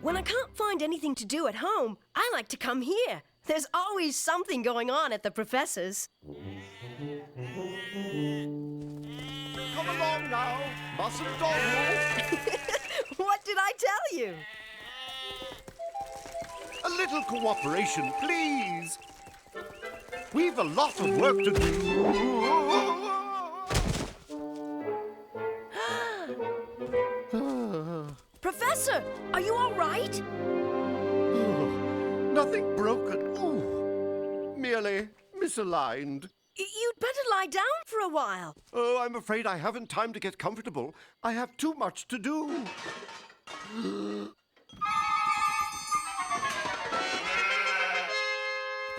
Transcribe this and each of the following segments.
When I can't find anything to do at home, I like to come here. There's always something going on at the professor's. Come along now, mustn't dawdle. What did I tell you? A little cooperation, please. We've a lot of work to do. Professor, are you all right? Nothing broken. Ooh, merely misaligned. You'd better lie down for a while. Oh, I'm afraid I haven't time to get comfortable. I have too much to do.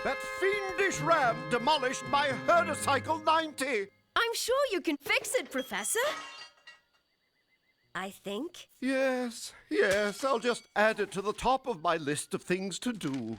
That fiendish ram demolished my Herdercycle 90. I'm sure you can fix it, Professor. I think. Yes, I'll just add it to the top of my list of things to do.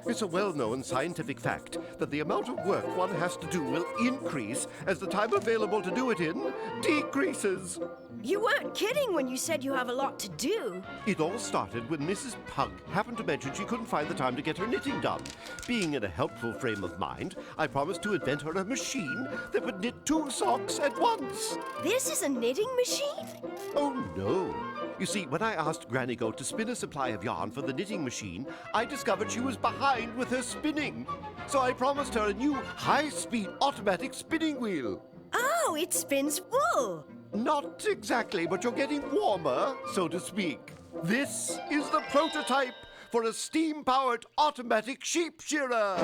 It's a well-known scientific fact that the amount of work one has to do will increase as the time available to do it in decreases. You weren't kidding when you said you have a lot to do. It all started when Mrs. Pug happened to mention she couldn't find the time to get her knitting done. Being in a helpful frame of mind, I promised to invent her a machine that would knit 2 socks at once. This is a knitting machine? Oh, no. You see, when I asked Granny Goat to spin a supply of yarn for the knitting machine, I discovered she was behind with her spinning. So I promised her a new high-speed automatic spinning wheel. Oh, it spins wool. Not exactly, but you're getting warmer, so to speak. This is the prototype for a steam-powered automatic sheep shearer.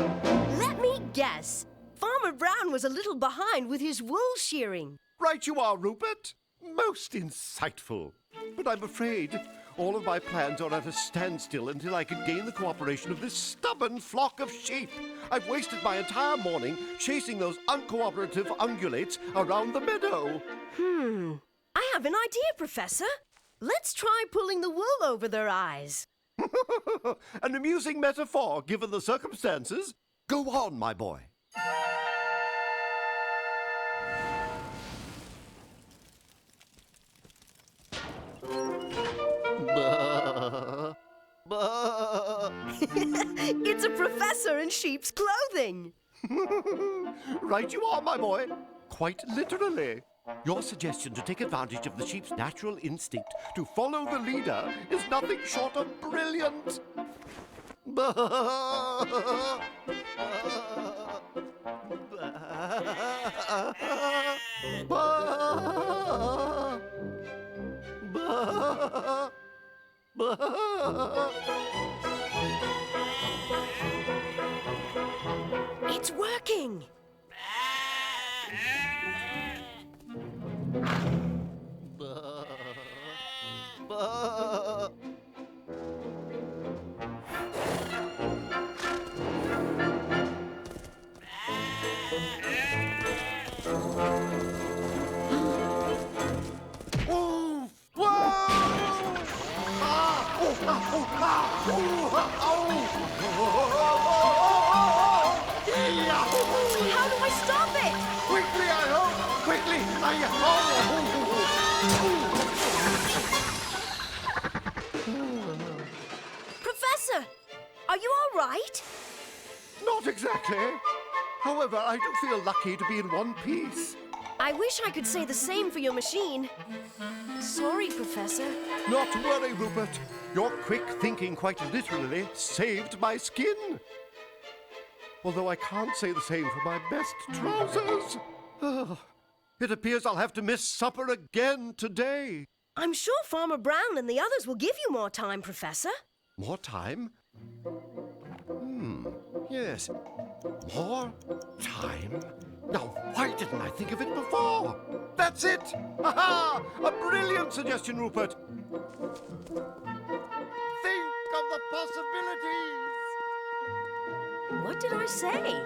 Let me guess. Farmer Brown was a little behind with his wool shearing. Right you are, Rupert. Most insightful. But I'm afraid all of my plans are at a standstill until I can gain the cooperation of this stubborn flock of sheep. I've wasted my entire morning chasing those uncooperative ungulates around the meadow. I have an idea, Professor. Let's try pulling the wool over their eyes. An amusing metaphor, given the circumstances. Go on, my boy. It's a professor in sheep's clothing. Right you are, my boy. Quite literally. Your suggestion to take advantage of the sheep's natural instinct to follow the leader is nothing short of brilliant. It's working. How do I stop it? Quickly, I hope! Quickly, I hope! Professor, are you all right? Not exactly. However, I do feel lucky to be in one piece. I wish I could say the same for your machine. Sorry, Professor. Not to worry, Rupert. Your quick thinking quite literally saved my skin. Although I can't say the same for my best trousers. It appears I'll have to miss supper again today. I'm sure Farmer Brown and the others will give you more time, Professor. More time? Yes. More time? Now, why didn't I think of it before? That's it! Ha-ha! A brilliant suggestion, Rupert. Think of the possibilities! What did I say?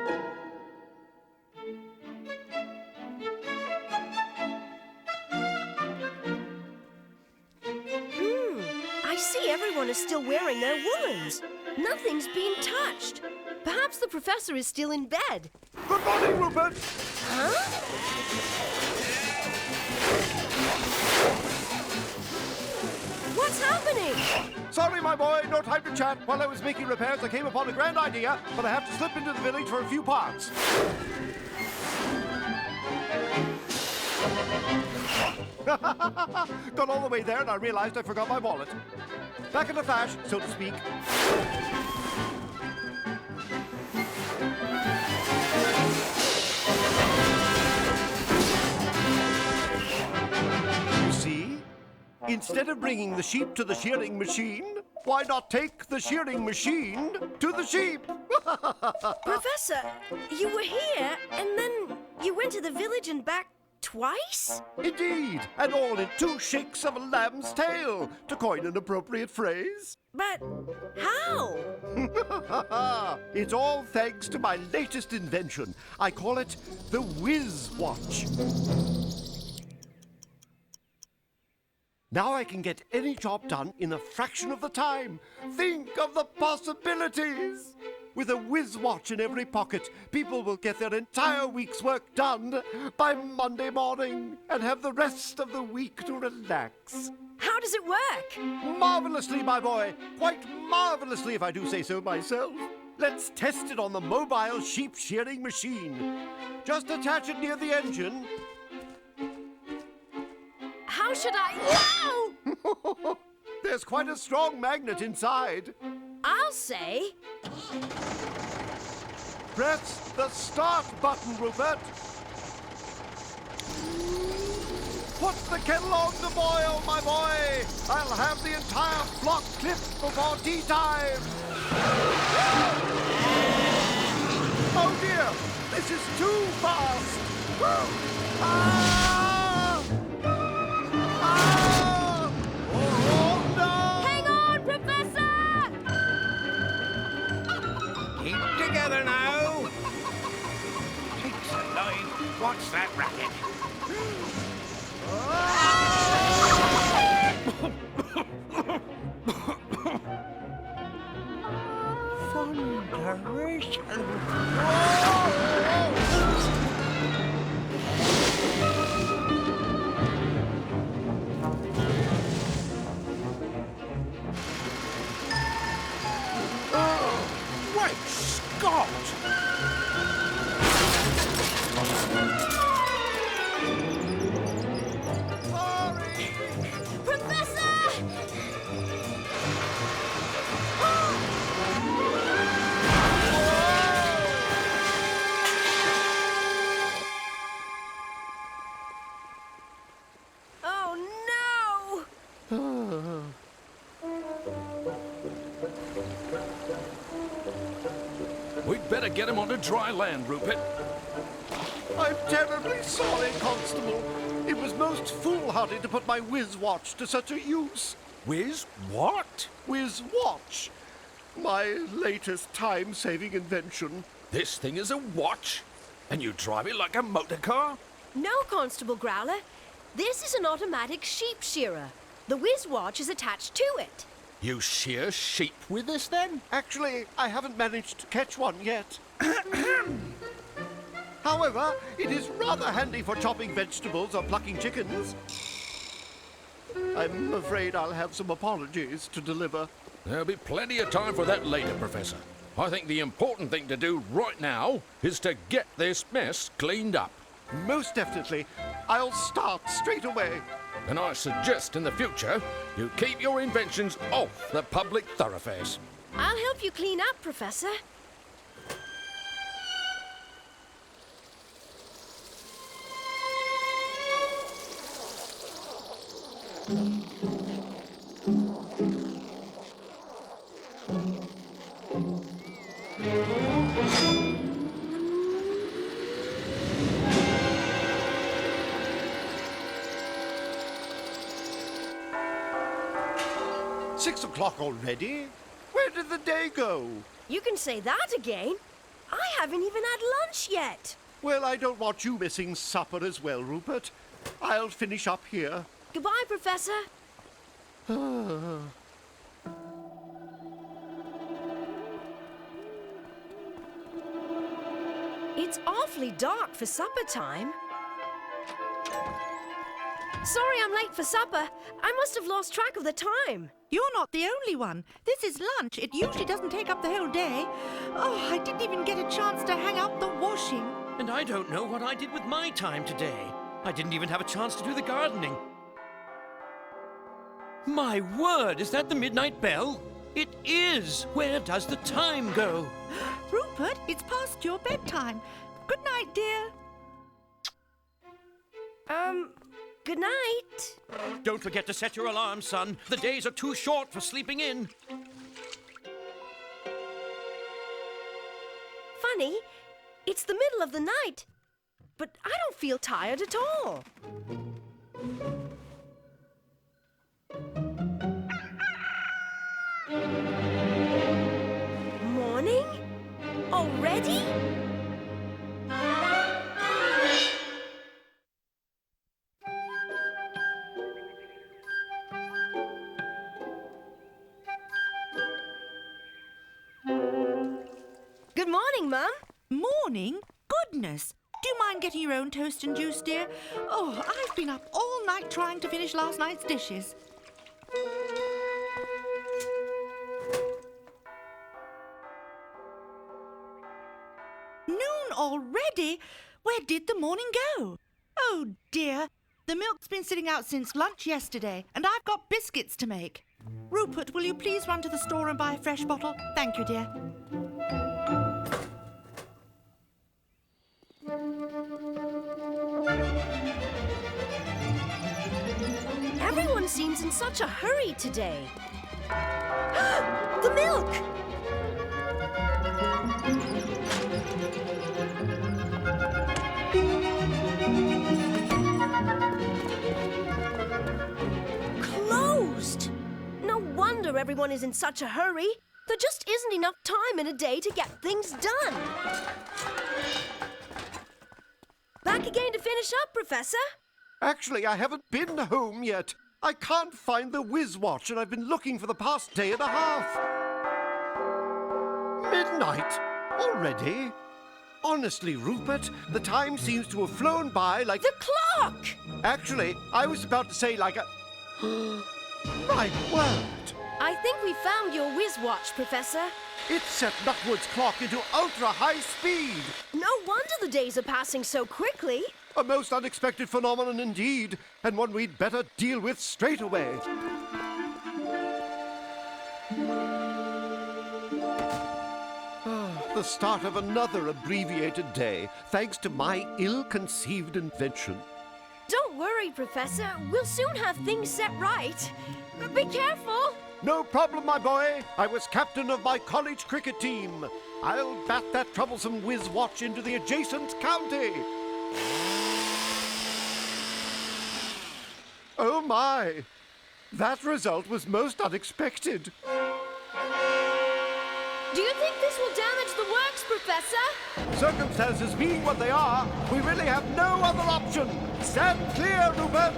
I see everyone is still wearing their woolens. Nothing's been touched. Perhaps the professor is still in bed. Good morning, Rupert! Huh? Sorry, my boy, no time to chat. While I was making repairs, I came upon a grand idea, but I have to slip into the village for a few parts. Got all the way there and I realized I forgot my wallet. Back in a flash, so to speak. You see? Instead of bringing the sheep to the shearing machine, why not take the shearing machine to the sheep? Professor, you were here and then you went to the village and back twice? Indeed, and all in 2 shakes of a lamb's tail, to coin an appropriate phrase. But how? It's all thanks to my latest invention. I call it the Whizz watch. Now I can get any job done in a fraction of the time. Think of the possibilities! With a Whizz watch in every pocket, people will get their entire week's work done by Monday morning and have the rest of the week to relax. How does it work? Marvelously, my boy. Quite marvelously, if I do say so myself. Let's test it on the mobile sheep shearing machine. Just attach it near the engine. How should I... Ow! There's quite a strong magnet inside. I'll say... Press the start button, Rupert. Put the kettle on the boil, my boy. I'll have the entire flock clipped before tea time. Oh dear, this is too fast. Ah! Ah! Oh no! Hang on, Professor! Keep together now. Sakes alive, what's that racket? Great Scott! We'd better get him onto dry land, Rupert. I'm terribly sorry, Constable. It was most foolhardy to put my Whizz watch to such a use. Whizz what? Whizz watch. My latest time-saving invention. This thing is a watch? And you drive it like a motor car? No, Constable Growler. This is an automatic sheep shearer. The Whizz watch is attached to it. You shear sheep with this, then? Actually, I haven't managed to catch one yet. However, it is rather handy for chopping vegetables or plucking chickens. I'm afraid I'll have some apologies to deliver. There'll be plenty of time for that later, Professor. I think the important thing to do right now is to get this mess cleaned up. Most definitely. I'll start straight away. And I suggest in the future you keep your inventions off the public thoroughfares. I'll help you clean up, Professor. Six o'clock already? Where did the day go? You can say that again. I haven't even had lunch yet. Well, I don't want you missing supper as well, Rupert. I'll finish up here. Goodbye, Professor. It's awfully dark for supper time. Sorry I'm late for supper. I must have lost track of the time. You're not the only one. This is lunch. It usually doesn't take up the whole day. Oh, I didn't even get a chance to hang out the washing. And I don't know what I did with my time today. I didn't even have a chance to do the gardening. My word, is that the midnight bell? It is! Where does the time go? Rupert, it's past your bedtime. Good night, dear. Good night. Don't forget to set your alarm, son. The days are too short for sleeping in. Funny, it's the middle of the night, but I don't feel tired at all. Morning? Already? Good morning, Mum. Morning? Goodness. Do you mind getting your own toast and juice, dear? Oh, I've been up all night trying to finish last night's dishes. Noon already? Where did the morning go? Oh, dear. The milk's been sitting out since lunch yesterday, and I've got biscuits to make. Rupert, will you please run to the store and buy a fresh bottle? Thank you, dear. Everyone seems in such a hurry today. The milk! Closed! No wonder everyone is in such a hurry. There just isn't enough time in a day to get things done. Back again to finish up, Professor? Actually, I haven't been home yet. I can't find the Whizz watch, and I've been looking for the past day and a half. Midnight? Already? Honestly, Rupert, the time seems to have flown by like... The clock! Actually, I was about to say like a... My word! I think we found your Whizz watch, Professor. It set Nuckwood's clock into ultra-high speed. No wonder the days are passing so quickly. A most unexpected phenomenon indeed, and one we'd better deal with straight away. The start of another abbreviated day, thanks to my ill-conceived invention. Don't worry, Professor. We'll soon have things set right. Be careful. No problem, my boy. I was captain of my college cricket team. I'll bat that troublesome Whizz watch into the adjacent county. Oh, my. That result was most unexpected. Do you think this will damage the works, Professor? Circumstances being what they are, we really have no other option. Stand clear, Rupert.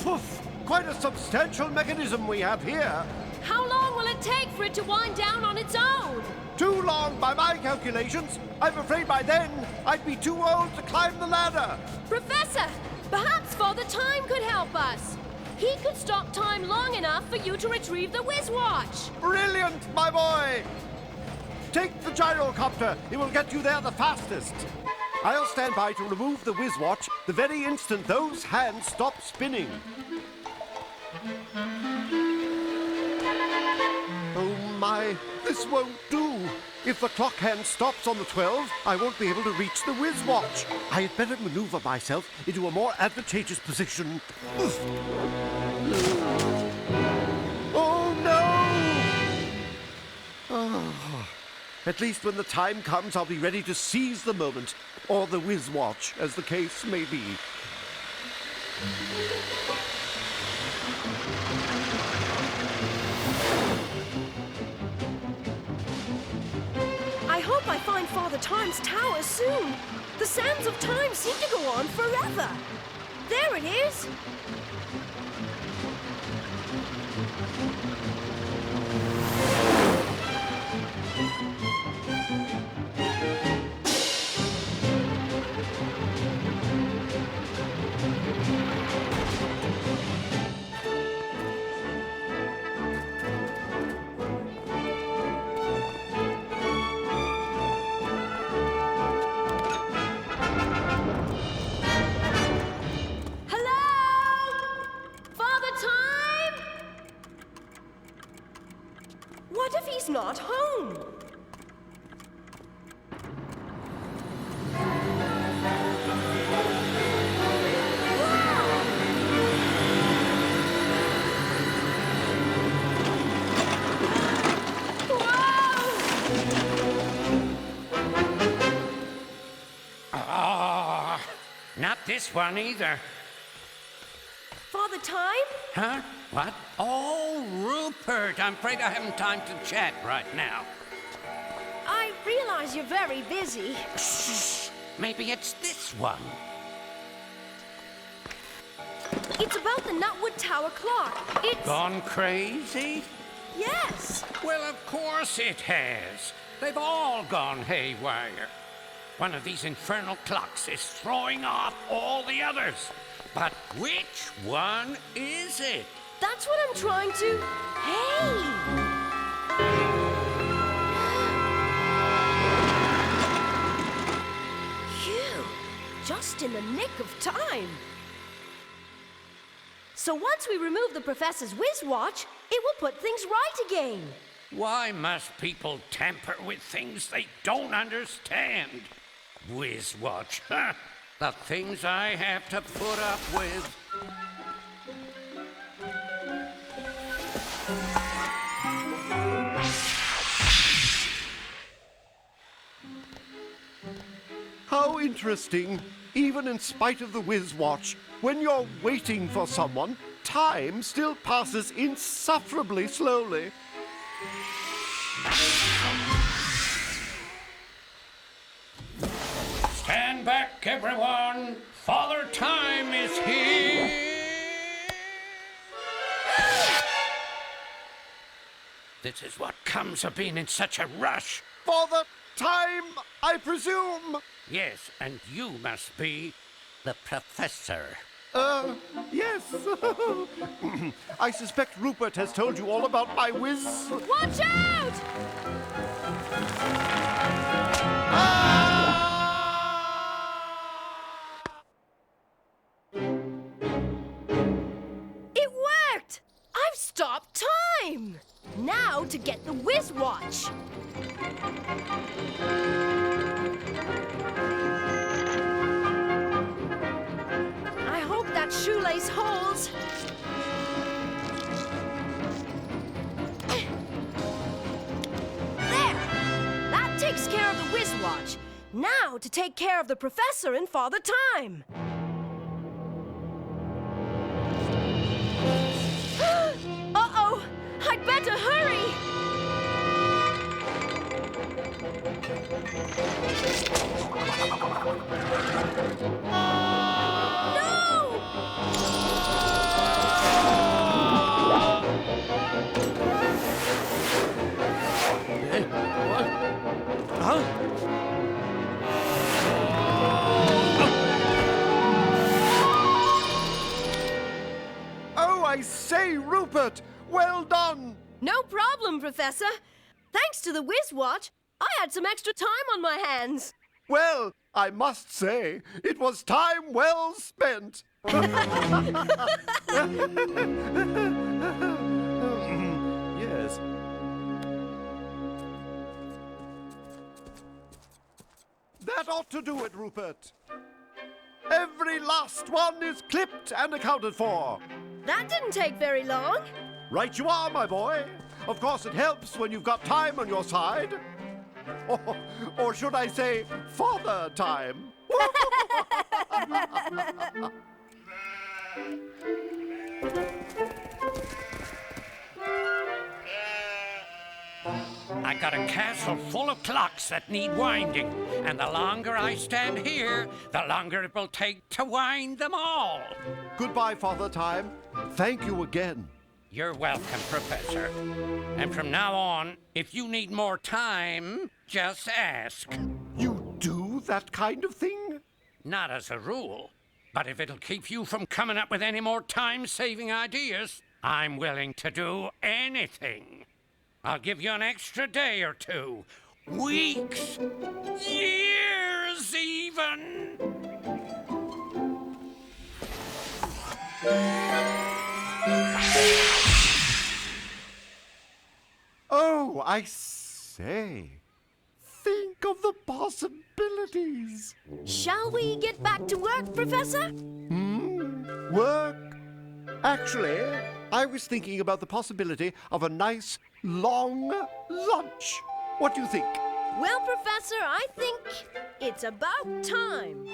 Poof! Quite a substantial mechanism we have here. How long will it take for it to wind down on its own? Too long by my calculations. I'm afraid by then I'd be too old to climb the ladder. Professor, perhaps Father Time could help us. He could stop time long enough for you to retrieve the Whizz watch. Brilliant, my boy! Take the gyrocopter. It will get you there the fastest. I'll stand by to remove the Whizz watch the very instant those hands stop spinning. Oh my, this won't do. If the clock hand stops on the 12, I won't be able to reach the Whizz watch. I had better maneuver myself into a more advantageous position. Oof. Oh no! Oh. At least when the time comes, I'll be ready to seize the moment, or the Whizz watch, as the case may be. I hope I find Father Time's tower soon. The sands of time seem to go on forever. There it is. this one either. Father Time? Huh? What? Oh, Rupert. I'm afraid I haven't time to chat right now. I realize you're very busy. Shh. Maybe it's this one. It's about the Nutwood Tower clock. It's... Gone crazy? Yes. Well, of course it has. They've all gone haywire. One of these infernal clocks is throwing off all the others. But which one is it? That's what I'm trying to... Hey! Phew! Just in the nick of time. So once we remove the Professor's Whizz watch, it will put things right again. Why must people tamper with things they don't understand? Whizz watch, huh? The things I have to put up with. How interesting. Even in spite of the Whizz watch, when you're waiting for someone, time still passes insufferably slowly. Stand back, everyone. Father Time is here. This is what comes of being in such a rush. Father Time, I presume. Yes, and you must be the professor. Yes. I suspect Rupert has told you all about my Whizz. Watch out! It worked! I've stopped time! Now to get the Whizz watch. I hope that shoelace holds. There! That takes care of the Whizz watch. Now to take care of the Professor and Father Time. Uh-oh! I'd better hurry! Huh? Oh, I say, Rupert! Well done! No problem, Professor. Thanks to the Whizz watch, I had some extra time on my hands. Well, I must say, it was time well spent. Yes. That ought to do it, Rupert. Every last one is clipped and accounted for. That didn't take very long. Right you are, my boy. Of course, it helps when you've got time on your side. Or should I say, father time. I got a castle full of clocks that need winding, and the longer I stand here, the longer it will take to wind them all. Goodbye, Father Time. Thank you again. You're welcome, Professor. And from now on, if you need more time, just ask. You do that kind of thing? Not as a rule, but if it'll keep you from coming up with any more time-saving ideas, I'm willing to do anything. I'll give you an extra day or two. Weeks. Years, even. Oh, I say. Think of the possibilities. Shall we get back to work, Professor? Work? Actually, I was thinking about the possibility of a nice, long lunch. What do you think? Well, Professor, I think it's about time.